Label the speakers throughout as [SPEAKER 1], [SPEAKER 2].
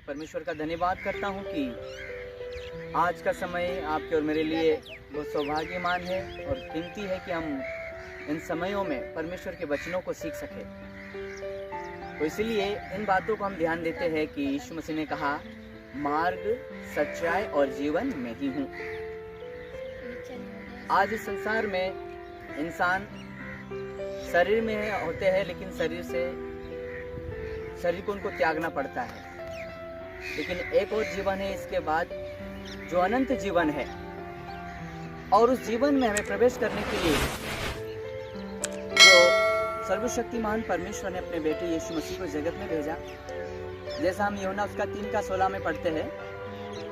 [SPEAKER 1] परमेश्वर का धन्यवाद करता हूँ कि आज का समय आपके और मेरे लिए बहुत सौभाग्यमान है और कीमती है कि हम इन समयों में परमेश्वर के वचनों को सीख सके। तो इसलिए इन बातों को हम ध्यान देते हैं कि यीशु मसीह ने कहा, मार्ग, सच्चाई और जीवन मैं ही हूँ। आज इस संसार में इंसान शरीर में होते हैं, लेकिन शरीर को उनको त्यागना पड़ता है। लेकिन एक और जीवन है इसके बाद, जो अनंत जीवन है, और उस जीवन में हमें प्रवेश करने के लिए जो सर्वशक्तिमान परमेश्वर ने अपने बेटे यीशु मसीह को जगत में भेजा। जैसा हम यूहन्ना उसका 3:16 में पढ़ते हैं,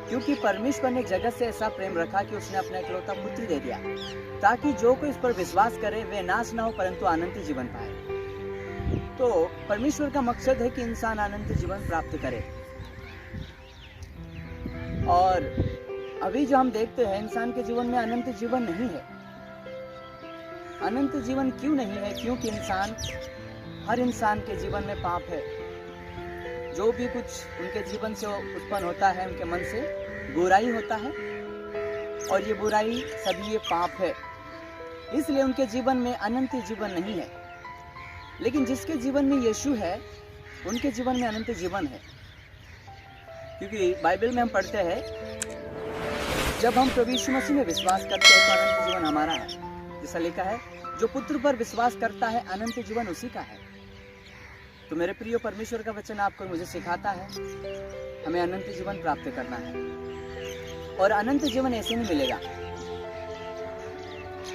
[SPEAKER 1] क्योंकि परमेश्वर ने जगत से ऐसा प्रेम रखा कि उसने अपना इकलौता पुत्र दे दिया, ताकि जो कोई इस पर विश्वास करे वे नाश ना हो परंतु अनंत जीवन पाए। तो परमेश्वर का मकसद है कि इंसान अनंत जीवन प्राप्त करे। और अभी जो हम देखते हैं, इंसान के जीवन में अनंत जीवन नहीं है। अनंत जीवन क्यों नहीं है? क्योंकि हर इंसान के जीवन में पाप है। जो भी कुछ उनके जीवन से उत्पन्न होता है, उनके मन से बुराई होता है, और ये बुराई सभी ये पाप है। इसलिए उनके जीवन में अनंत जीवन नहीं है। लेकिन जिसके जीवन में यीशु है, उनके जीवन में अनंत जीवन है। क्योंकि बाइबल में हम पढ़ते हैं, जब हम प्रभु यीशु मसीह में विश्वास करते हैं तो अनंत जीवन हमारा है। जैसा लिखा है, जो पुत्र पर विश्वास करता है अनंत जीवन उसी का है। तो मेरे प्रिय, परमेश्वर का वचन आपको मुझे सिखाता है, हमें अनंत जीवन प्राप्त करना है। और अनंत जीवन ऐसे नहीं मिलेगा।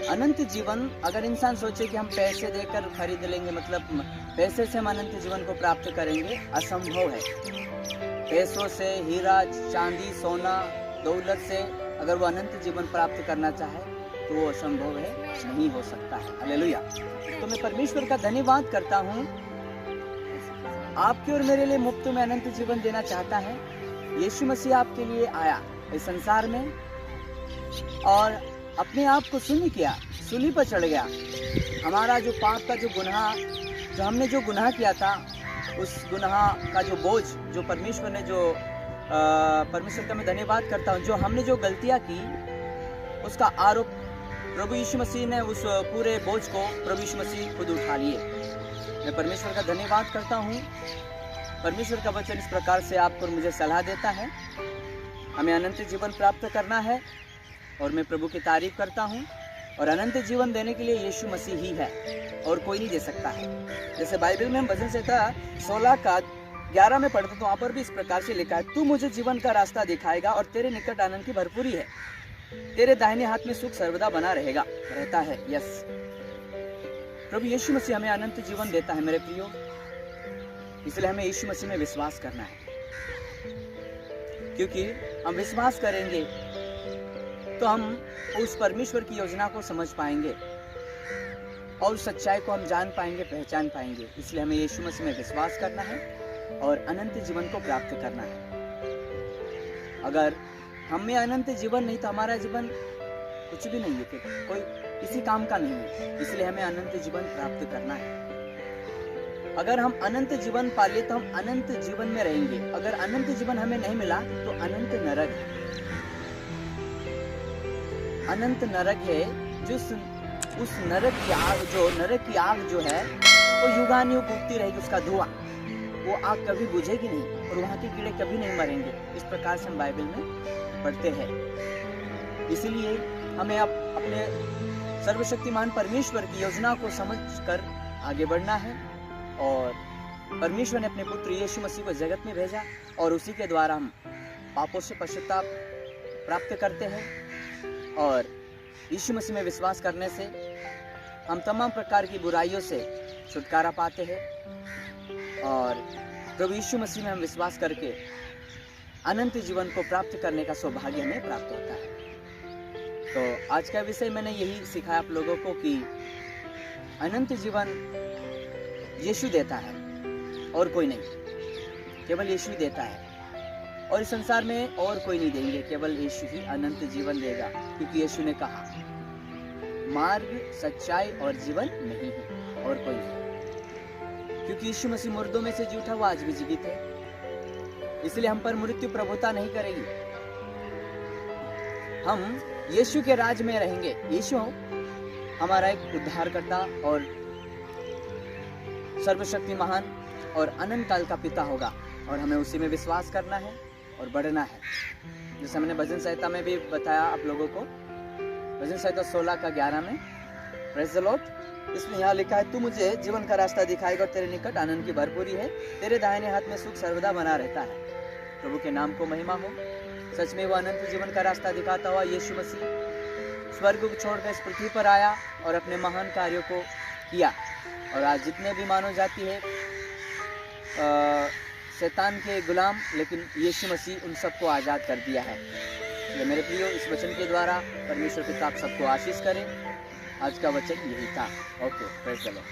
[SPEAKER 1] अनंत जीवन अगर इंसान सोचे कि हम पैसे देकर खरीद लेंगे, मतलब पैसे से हम अनंत जीवन को प्राप्त करेंगे, असंभव है। पैसों से, हीरा, चांदी, सोना, दौलत से अगर वो अनंत जीवन प्राप्त करना चाहे तो वो असंभव है, नहीं हो सकता है। हालेलुया। तो मैं परमेश्वर का धन्यवाद करता हूँ, आपके और मेरे लिए मुफ्त में अनंत जीवन देना चाहता है। यीशु मसीह आपके लिए आया इस संसार में और अपने आप को शून्य किया, सूली पर चढ़ गया। हमारा जो पाप का जो गुनाह, जो हमने जो गुनाह किया था, उस गुनाह का जो बोझ, जो परमेश्वर ने परमेश्वर का मैं धन्यवाद करता हूँ, जो हमने जो गलतियाँ की, उसका आरोप प्रभु यीशु मसीह ने, उस पूरे बोझ को प्रभु यीशु मसीह खुद उठा लिए। मैं परमेश्वर का धन्यवाद करता हूँ। परमेश्वर का वचन इस प्रकार से आपको और मुझे सलाह देता है, हमें अनंत जीवन प्राप्त करना है, और मैं प्रभु की तारीफ करता हूँ। और अनंत जीवन देने के लिए यीशु मसीह ही है और कोई नहीं दे सकता है। जैसे बाइबल में हम भजन संहिता 16:11 में पढ़ते तो वहाँ पर भी इस प्रकार से लिखा है, तू मुझे जीवन का रास्ता दिखाएगा और तेरे निकट आनंद की भरपूरी है, तेरे दाहिने हाथ में सुख सर्वदा बना रहता है। यस, प्रभु यीशु मसीह हमें अनंत जीवन देता है मेरे प्रियो। इसलिए हमें यीशु मसीह में विश्वास करना है, क्योंकि हम विश्वास करेंगे तो हम उस परमेश्वर की योजना को समझ पाएंगे और सच्चाई को हम जान पाएंगे, पहचान पाएंगे। इसलिए हमें यीशु मसीह में विश्वास करना है और अनंत जीवन को प्राप्त करना है। अगर हम में अनंत जीवन नहीं तो हमारा जीवन कुछ भी नहीं है, कोई किसी काम का नहीं है। इसलिए हमें अनंत जीवन प्राप्त करना है। अगर हम अनंत जीवन पाले तो हम अनंत जीवन में रहेंगे। अगर अनंत जीवन हमें नहीं मिला तो अनंत नरक है। अनंत नरक है, उस नरक की आग जो है वो युगानुयुग उगती रहेगी। उसका धुआं, वो आग कभी बुझेगी नहीं और वहाँ के कीड़े कभी नहीं मरेंगे। इस प्रकार से हम बाइबल में पढ़ते हैं। इसीलिए हमें अपने सर्वशक्तिमान परमेश्वर की योजना को समझकर आगे बढ़ना है। और परमेश्वर ने अपने पुत्र यीशु मसीह को जगत में भेजा और उसी के द्वारा हम पापों से पश्चाताप प्राप्त करते हैं। और यीशु मसीह में विश्वास करने से हम तमाम प्रकार की बुराइयों से छुटकारा पाते हैं। और प्रभु यीशु मसीह में हम विश्वास करके अनंत जीवन को प्राप्त करने का सौभाग्य हमें प्राप्त होता है। तो आज का विषय मैंने यही सिखाया आप लोगों को कि अनंत जीवन यीशु देता है और कोई नहीं, केवल यीशु देता है। और इस संसार में और कोई नहीं देंगे, केवल यीशु ही अनंत जीवन देगा। क्योंकि यीशु ने कहा, मार्ग, सच्चाई और जीवन नहीं है और कोई नहीं। क्योंकि यीशु मसीह मुर्दों में से जी उठा, वो आज भी जीवित है। इसलिए हम पर मृत्यु प्रभुता नहीं करेगी। हम यीशु के राज में रहेंगे। यीशु हमारा एक उद्धारकर्ता और सर्वशक्ति महान और अनंत काल का पिता होगा, और हमें उसी में विश्वास करना है और बढ़ना है। जैसे मैंने भजन संहिता में भी बताया आप लोगों को, भजन संहिता 16 का 11 में, प्रेज़ द लॉर्ड, इसमें यहाँ लिखा है, तू मुझे जीवन का रास्ता दिखाएगा और तेरे निकट आनंद की भरपूरी है, तेरे दाहिने हाथ में सुख सर्वदा बना रहता है। प्रभु के नाम को महिमा हो। सच में वो अनंत जीवन का रास्ता दिखाता हुआ यीशु मसीह स्वर्ग को छोड़कर इस पृथ्वी पर आया और अपने महान कार्यों को किया। और आज जितने भी मानव जाति है शैतान के गुलाम, लेकिन यीशु मसीह उन सबको आज़ाद कर दिया है। इसलिए मेरे प्रियो, इस वचन के द्वारा परमेश्वर पिता आप सबको आशीष करें। आज का वचन यही था। Okay, praise the Lord.